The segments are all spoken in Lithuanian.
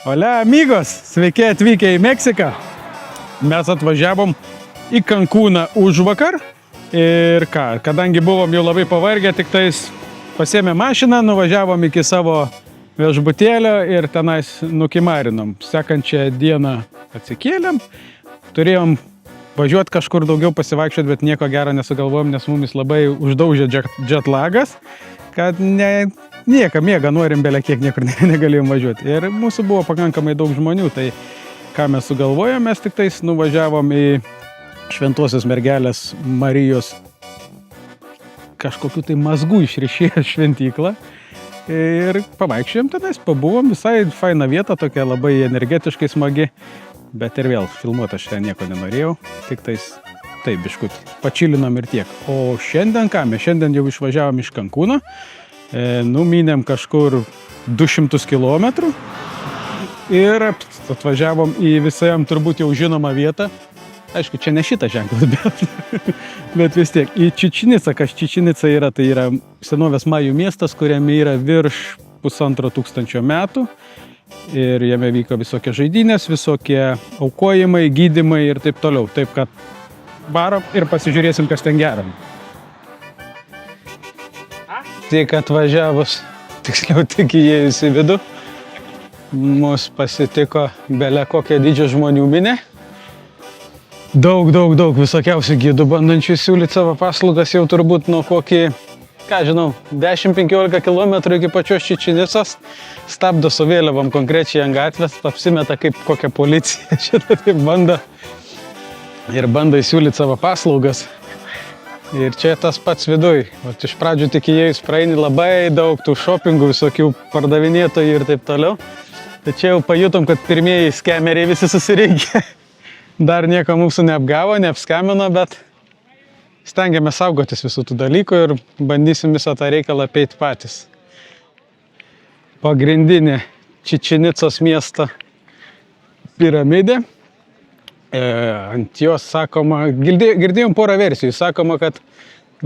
Hola amigos, sveiki atvykę į Meksiką. Mes atvažiavom į Cancūną užvakar ir kadangi buvom jau labai pavargę, tik tais pasėmė mašiną, nuvažiavom iki savo viešbutėlio ir tenais nukimarinom. Sekančią dieną atsikėlėm, turėjom važiuoti kažkur daugiau pasivaikščioti, bet nieko gero nesugalvojom, nes mumis labai uždaužė jetlagas, kad nieko miega norim, belia kiek niekur negalėjom važiuoti. Ir mūsų buvo pakankamai daug žmonių, tai ką mes sugalvojom, mes tik tais nuvažiavom į Šventosios mergelės Marijos kažkokiu tai mazgų išrišėję šventyklą. Ir pavaikščiojom tenais, pabuvom, visai faina vieta, tokia labai energetiškai smagi, bet ir vėl filmuoti aš ten nieko nenorėjau, tik tais taip biškutį, pačilinom ir tiek. O šiandien ką, mes šiandien jau išvažiavom iš Cancūno, numynėm kažkur 200 km ir atvažiavom į visam turbūt jau žinomą vietą. Aišku, čia ne šitas ženklas, bet vis tiek. Į Čičinicą, kas Čičinica yra, tai yra senovės majų miestas, kuriame yra virš 1500 metų. Ir jame vyko visokie žaidynės, visokie aukojimai, gydymai ir taip toliau. Taip kad varom ir pasižiūrėsim, kas ten gero. Tik atvažiavus, tiksliau tik įėjus į vidų, mus pasitiko belia kokią didžią žmonių minę. Daug visokiausių gidų bandančių siūlyti savo paslaugas jau turbūt nuo kokį, ką žinau, 10-15 km iki pačios Čičinicos. Stabdo su vėliavom konkrečiai ant gatvės, apsimeta kaip kokia policija šitą taip bando. Ir bando įsiūlyti savo paslaugas. Ir čia tas pats viduj. Vat iš pradžių tik įėjus praeini labai daug tų šopingų, visokių pardavinėtojų ir taip toliau. Tai čia jau pajutom, kad pirmieji skemeriai visi susirinkę. Dar nieko mūsų neapgavo, neapskamino, bet stengiamės saugotis visų tų dalykų ir bandysim visą tą reikalą apeiti patys. Pagrindinė Čičinicos miesto piramidė. Ant jos sakoma, girdėjom porą versijų, sakoma, kad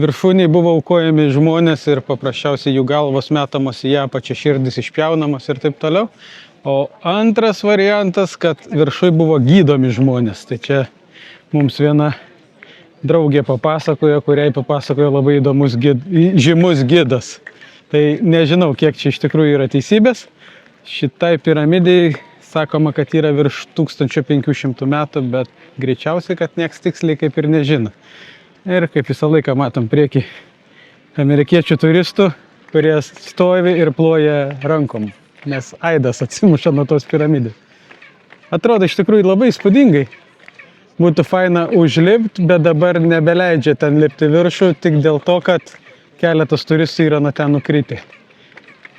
viršūniai buvo aukojami žmonės ir paprasčiausiai jų galvos metamos į ją, pačia širdis išpjaunamos ir taip toliau. O antras variantas, kad viršui buvo gydomi žmonės. Tai čia mums viena draugė papasakojo, kuriai papasakojo labai įdomus žymus gidas. Tai nežinau, kiek čia iš tikrųjų yra teisybės. Šitai piramidai sakoma, kad yra virš 1500 metų, bet greičiausiai, kad nieks tiksliai kaip ir nežino. Ir kaip visą laiką matom priekį amerikiečių turistų, kurie stovi ir ploja rankom, nes aidas atsimuša nuo tos piramidės. Atrodo iš tikrųjų labai įspūdingai. Būtų faina užlipti, bet dabar nebeleidžia ten lipti viršų, tik dėl to, kad keletas turistų yra nuo ten nukritę.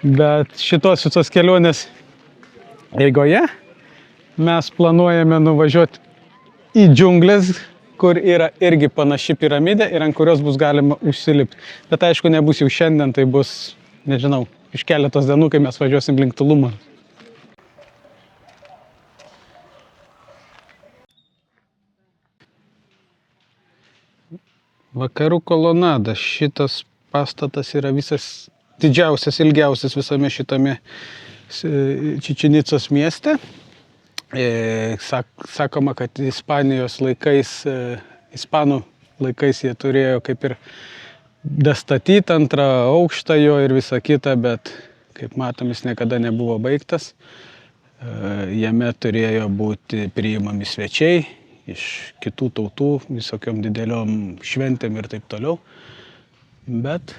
Bet šitos visos kelionės eigoje mes planuojame nuvažiuoti į džiunglės, kur yra irgi panaši piramidė ir ant kurios bus galima užsilipti. Bet aišku, nebus jau šiandien, tai bus, nežinau, iš keletos dienų, kai mes važiuosim link Tulumą. Vakarų kolonada. Šitas pastatas yra visas didžiausias, ilgiausias visame šitame Čičinicos mieste. Sakoma, kad Ispanijos laikais, ispanų laikais jie turėjo kaip ir dastatyti antrą aukštą jo ir visą kitą, bet kaip matom, jis niekada nebuvo baigtas. Jame turėjo būti priimami svečiai iš kitų tautų, visokiom dideliom šventėm ir taip toliau. Bet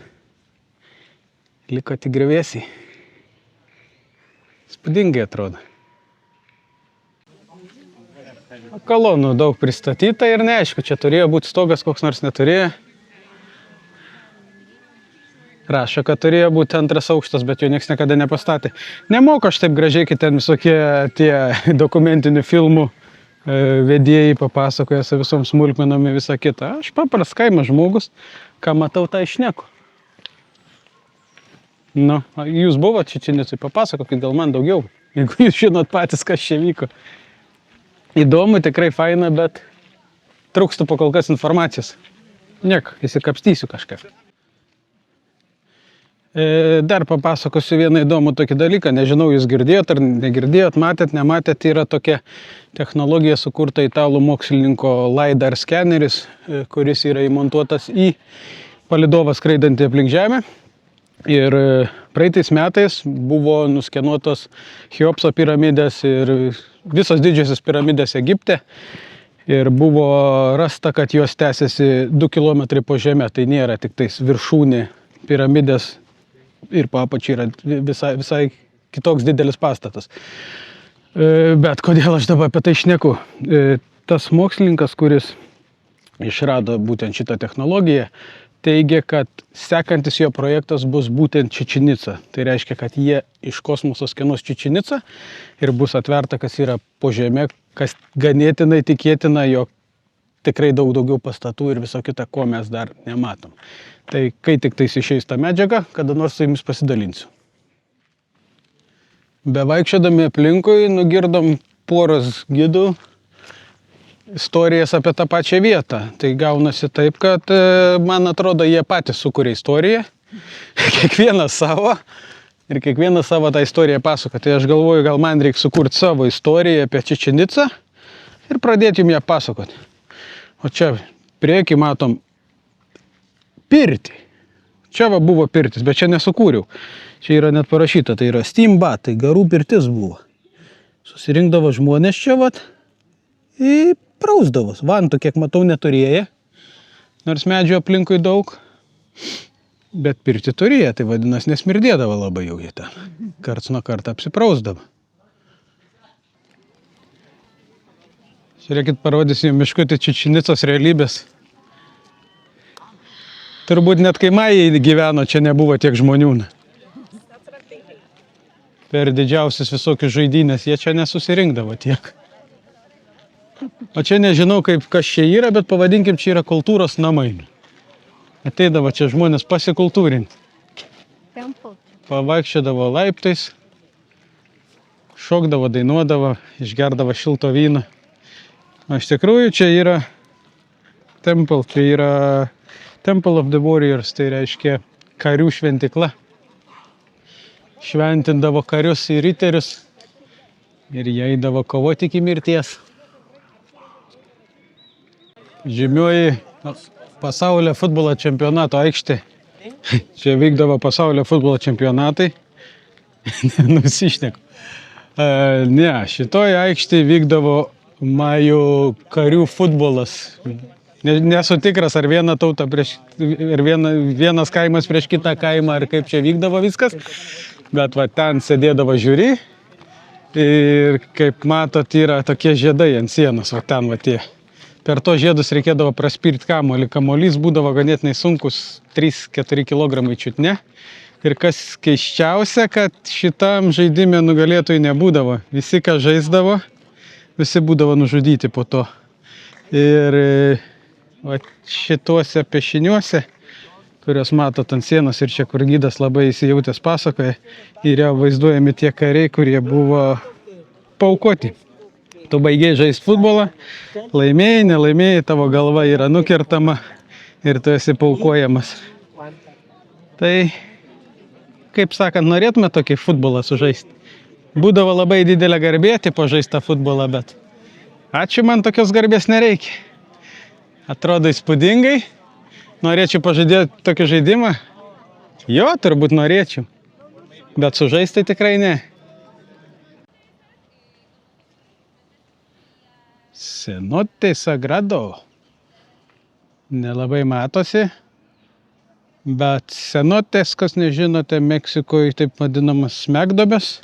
liko tik griuvėsiai. Spūdingai atrodo. Kolonų daug pristatyta ir neaišku, čia turėjo būti stogas, koks nors neturėjo. Rašo, kad turėjo būti antras aukštas, bet jo nieks niekada nepastatė. Nemoku aš taip gražiai, kai ten visokie tie dokumentinių filmų vedėjai papasakoja su visom smulkmenom ir visą kitą. Aš papras kaimas žmogus, ką matau, tą išneku. Nu, jūs buvot Čičinicui, papasakokit gal man daugiau, jeigu jūs žinot patys, kas čia vyko. Įdomu, tikrai faina, bet trūksta po kol kas informacijos. Niek, įsikapstysiu kažką. Dar papasakosiu vieną įdomų tokį dalyką, nežinau, jūs girdėjot ar negirdėjot, matėt, nematėt, yra tokia technologija sukurta italų mokslininko LiDAR skeneris, kuris yra įmontuotas į palydovą skraidantį aplink Žemę. Ir praeitais metais buvo nuskenuotos Cheopso piramidės ir visos didžiosios piramidės Egipte. Ir buvo rasta, kad jos tęsiasi 2 km po žemę, tai nėra tik tais viršūnė piramidės ir po apačiu yra visai kitoks didelis pastatas. Bet kodėl aš dabar apie tai šneku? Tas mokslininkas, kuris išrado būtent šitą technologiją, teigia, kad sekantis jo projektas bus būtent Čičinica. Tai reiškia, kad jie iš kosmoso skenuos Čičinicą ir bus atverta, kas yra po žemė, kas ganėtinai tikėtina, jog tikrai daugiau pastatų ir viso kita, ko mes dar nematom. Tai kai tik tais išeis ta medžiaga, kada nors su jumis pasidalinsiu. Bevaikščiodami aplinkui nugirdom poros gidų istorijas apie tą pačią vietą. Tai gaunasi taip, kad man atrodo, jie patys sukuria istoriją, kiekvienas savo ir kiekvienas savo tą istoriją pasako. Tai aš galvoju, gal man reikia sukurti savo istoriją apie Čičinicą ir pradėti jums ją pasakoti. O čia priekį matom pirtį. Čia va buvo pirtis, bet čia nesukūriau. Čia yra net parašyta, tai yra steambat, tai garų pirtis buvo. Susirinkdavo žmonės čia vat ir prausdavos. Vantų, kiek matau, neturėjo, nors medžių aplinkui daug. Bet pirtį turėjo, tai vadinasi, nesmirdėdavo labai jau jie ten. Karts nuo kartą apsiprausdavo. Žiūrėkit, parodysiu jums miškutį Čičinicos realybės. Turbūt net kai majai gyveno, čia nebuvo tiek žmonių. Per didžiausias visokius žaidynės jie čia nesusirinkdavo tiek. O čia nežinau, kas čia yra, bet pavadinkim, čia yra kultūros namai. Ateidavo čia žmonės pasikultūrinti. Pavaikščiodavo laiptais, šokdavo, dainuodavo, išgerdavo šilto vyno. O iš tikrųjų čia yra temple, tai yra Temple of the Warriors, tai reiškia karių šventikla. Šventindavo karius ir riterius ir jie eidavo kovoti iki mirties. Žymioji pasaulio futbolo čempionato aikštė. Čia vykdavo pasaulio futbolo čempionatai. Nusišneku. Ne, šitoje aikštėje vykdavo majų karių futbolas. Nesu tikras, ar viena tauta ar vienas kaimas prieš kitą kaimą, ar kaip čia vykdavo viskas. Bet va, ten sėdėdavo žiūri ir kaip matot, yra tokie žiedai ant sienos, va ten va tie. Per to žiedus reikėdavo praspirti kamuolį. Kamuolys būdavo ganėtinai sunkus, 3-4 kg čiutne. Ir kas keisčiausia, kad šitam žaidime nugalėtojų nebūdavo. Visi, kas žaisdavo, visi būdavo nužudyti po to. Ir va, šituose piešiniuose, kuriuos matot ant sienos ir čia, kur gidas labai įsijautęs pasakoja, yra vaizduojami tie kariai, kurie buvo paaukoti. Tu baigėjai žaisti futbolą, laimėjai, nelaimėjai, tavo galva yra nukertama ir tu esi paaukojamas. Tai, kaip sakant, norėtume tokį futbolą sužaisti. Būdavo labai didelė garbė tipo žaisti tą futbolą, bet ačiū, man tokios garbės nereikia. Atrodo įspūdingai. Norėčiau pažadėti tokį žaidimą? Jo, turbūt norėčiau. Bet sužaisti tikrai ne. Cenote Sagrado. Nelabai matosi. Bet cenotes, kas nežinote, Meksikoje taip vadinamas smegduobės.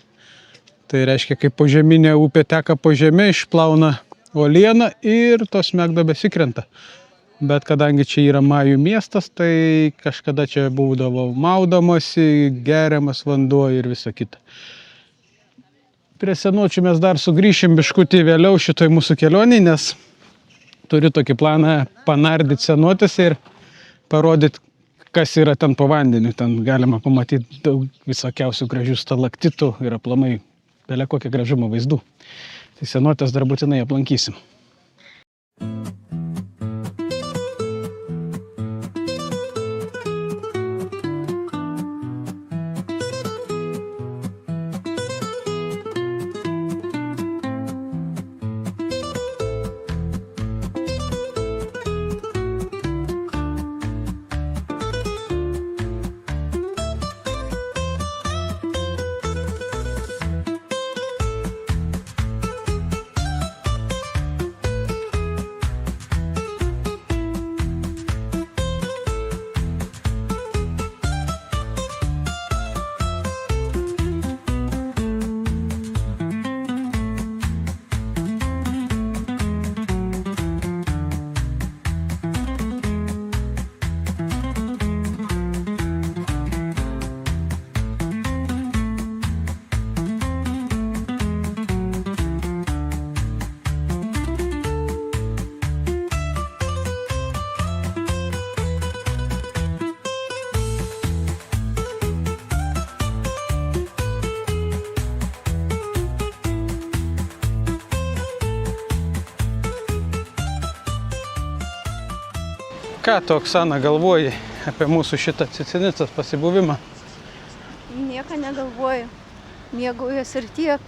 Tai reiškia, kaip požeminė upė teka po žemę, išplauna uolieną ir tos smegduobės įkrenta. Bet kadangi čia yra majų miestas, tai kažkada čia būdavo maudomasi, geriamas vanduo ir visa kita. Prie senučių mes dar sugrįšim biškutį vėliau šitoj mūsų kelionėj, nes turiu tokį planą panardyti senutėse ir parodyti, kas yra ten po vandeniu. Ten galima pamatyti daug visokiausių gražių stalaktitų ir aplamai belia kokią gražumą vaizdų. Tai senutės dar būtinai aplankysim. Ką tu, Oksana, galvoji apie mūsų šitą Cicinicos pasibuvimą? Nieko negalvoju. Mėgaujuosi ir tiek.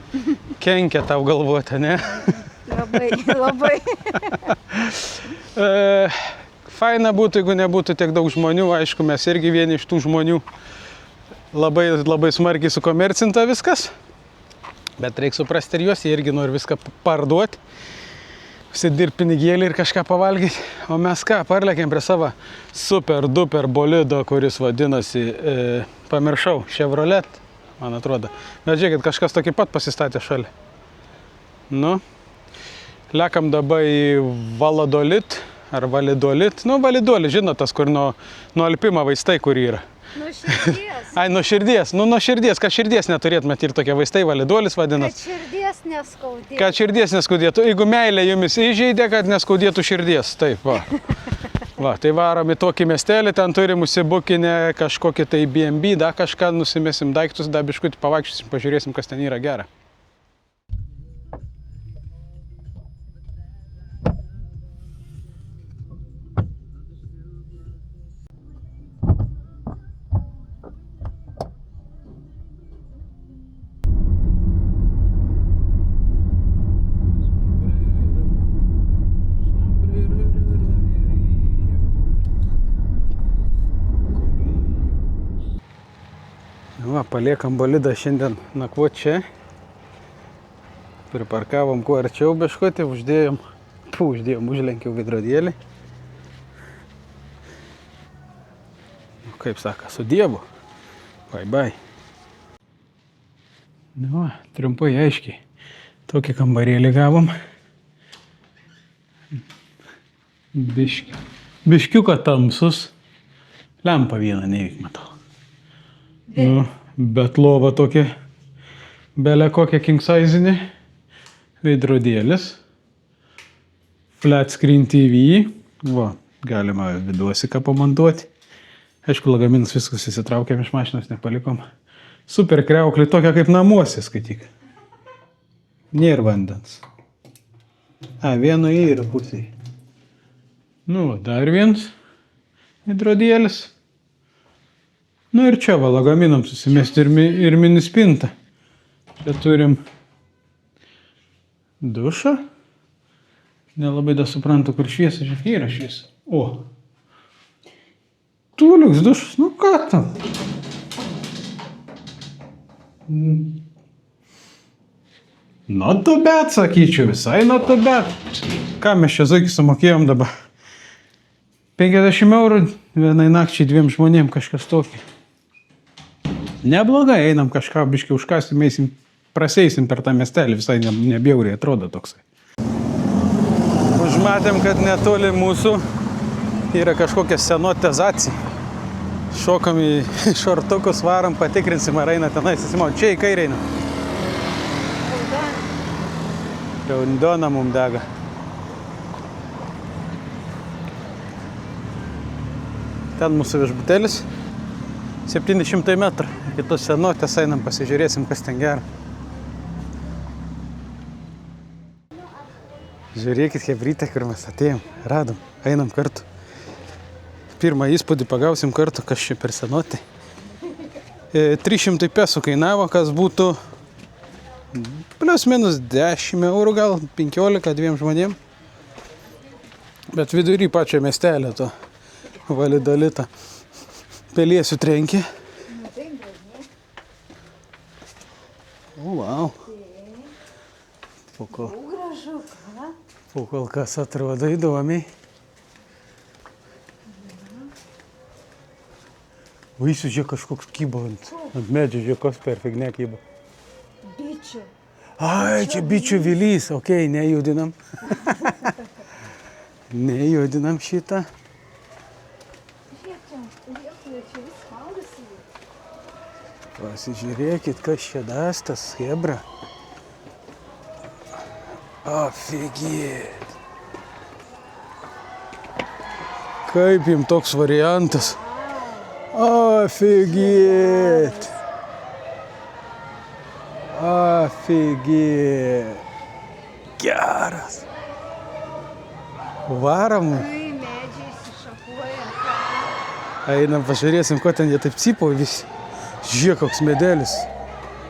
Kenkia tau galvoti, ne? Labai, labai. Faina būtų, jeigu nebūtų tiek daug žmonių. Aišku, mes irgi vieni iš tų žmonių. Labai, labai smarkiai sukomercinta viskas. Bet reikia suprasti ir juos, jie irgi nori viską parduoti. Užsidirbti pinigėlį ir kažką pavalgyti. O mes ką, parlėkėm prie savo super duper bolido, kuris vadinasi, pamiršau, Chevrolet, man atrodo. Bet žiūrėkit, kažkas tokį pat pasistatė šalia. Nu, lekam dabar į Valadolit, ar Validolit. Nu, Validolit, žinot, tas, kur nuo alpimo vaistai, kur yra. Nuo širdies. Ai, nuo širdies. Nu, nuo širdies. Kad širdies neturėtumėt ir tokie vaistai, Validolis vadinas. Kad širdies neskaudėtų. Kad širdies neskaudėtų. Jeigu meilė jumis įžeidė, kad neskaudėtų širdies. Taip, va. Va, tai varom į tokį miestelį, ten turim užsibukinę kažkokį tai B&B, da kažką, nusimesim daiktus, da biškutį pavaikščiosim, pažiūrėsim, kas ten yra gera. Va, paliekam bolidą šiandien nakvot čia. Priparkavom kuo arčiau biškutį, užlenkiau veidrodėlį. Nu, kaip saka, su Dievu. Bye bye. Nu, trumpai aiškiai. Tokį kambarėlį gavom. Biškiuką tamsus. Lempa vieną nevyk matau. Nu, bet lova tokia, belė kokia king size-inė, veidrodėlis, flat screen TV, va, galima viduosiką pamontuoti. Aišku, lagaminas viskas įsitraukėm iš mašinos, nepalikom. Super kriauklė, tokia kaip namuose, skaityk. Nėra vandens. Vienu yra pusėje. Nu, dar vienas veidrodėlis. Nu ir čia va, lagaminam susimesti ir mini spintą. Čia turim dušą. Nelabai da suprantu, kur šviesa, žiūrėk, yra šviesa. O. Tuliuks dušas, nu ką tam? Not too bad, sakyčiau, visai not too bad. Ką mes čia zaikį sumokėjom dabar? 50 eurų vienai nakčiai 2 žmonėm, kažkas tokį. Neblogai, einam kažką biškai užkasim, eisim, praseisim per tą miestelį, visai nebjauriai atrodo toksai. Užmatėm, kad netoli mūsų yra kažkokia senotizacija. Šokam į šortukus, varam, patikrinsim, ar eina tenai, susimau, čia į kairę eina. Raudona mum dega. Ten mūsų viešbutelis. 700 metrų. Kitos senotės einam, pasižiūrėsim, kas ten gera. Žiūrėkit, hebrytę, kur mes atėjom, radom, einam kartu. Pirmą įspūdį pagausim kartu, kas čia per senotė. 300 pesų kainavo, kas būtų plius minus 10 eurų, gal 15 2 žmonėm. Bet vidury pačio miestelio to Validolito. Pelėsių trenkė. O, wow. Po kol kas atrodo įdomiai. Vaisių žiūrėk kažkoks kybo ant medžio, žiūrėk, koks perfekt nekybo. Bičių. Ai, čia bičių vilys, okei, nejudinam. Nejudinam šitą. Pasižiūrėkit, kas čia dastas, hebra. Ofigėt. Kaip jums toks variantas? Ofigėt. Ofigėt. Geras. Varam. Kai medžiai išsišakuoja Einam, pažiūrėsim, ko ten jie taip cypo visi. Žiūrėk, koks medelis.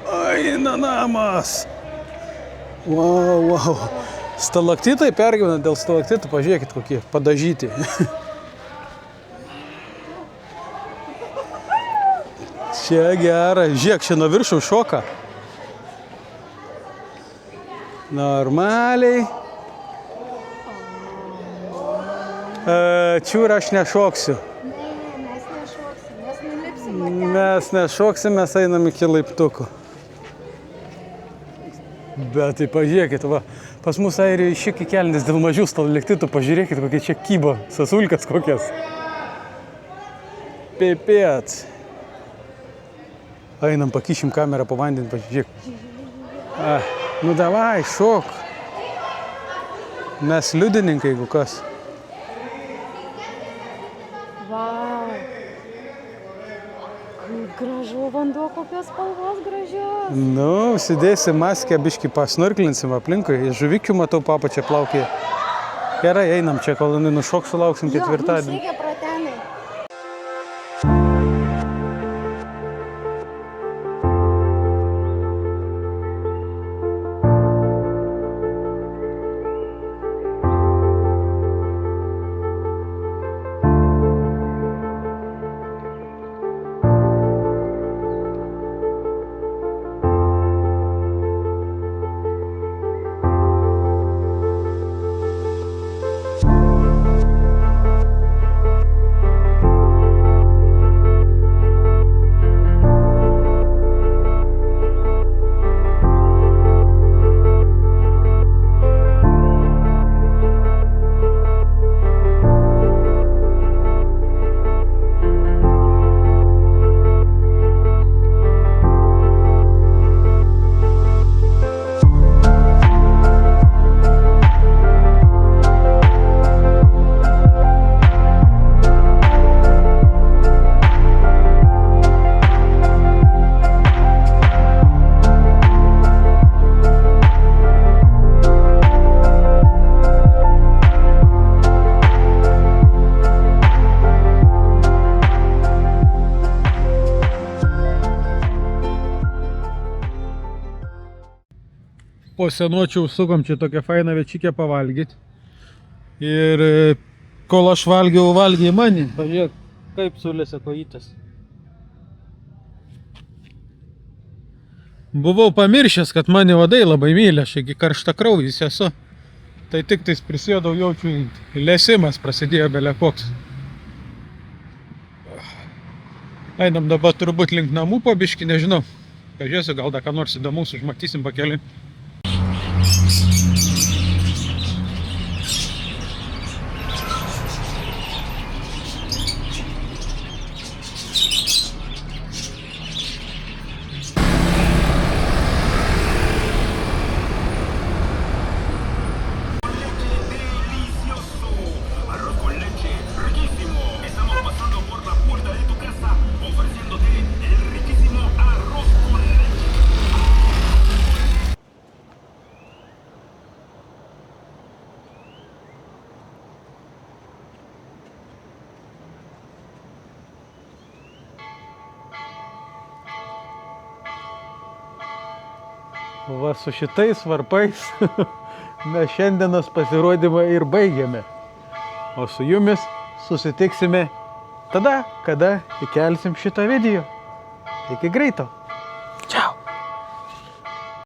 Eina namas. Wow. Stalaktitai pergyvena dėl stalaktitų, pažiūrėkit kokie, padažyti. Čia gera, žiūrėk, čia nuo viršų šoka. Normaliai. Čiūrą aš nešoksiu. Ne, mes nešoksim, mes nulipsim ten. Mes nešoksim, mes einam iki laiptukų. Bet tai pažiūrėkit, va, pas mus Airijoje šiek kelnis dėl mažių stalaktitų, pažiūrėkit, kokie čia kybo, sasulkas kokias. Pipėt. Einam, pakišim kamerą po vandenį, pažiūrėk. Nu davai, šok. Mes liudininkai, jeigu kas. Vau. Kaip gražu vanduo, kokios spalvos gražios. Nu, užsidėsim maskę, biškį pasnorklinsim aplinkui. Žuvikių matau papačią plaukėje. Gerai, einam čia, kol jinai nušok, sulauksim ketvirtadienį. Jo, mums reikia pratenai. Po senuočių sukom čia tokią fainą večikę pavalgyti. Ir kol aš valgiau mani. Pažiūrėk, kaip sulėse kojytės. Buvau pamiršęs, kad mane vadai labai myli, aš iki karštakraujis esu. Tai tik tais prisėdau, jaučiu, lėsimas prasidėjo belekoks. Einam dabar turbūt link namų po biškį, nežinau. Pažiūrėsiu, gal dar ką nors įdomaus užmatysim pakeliui. Va su šitais varpais mes šiandienos pasirodymą ir baigiame. O su jumis susitiksime tada, kada įkelsim šitą video. Iki greito!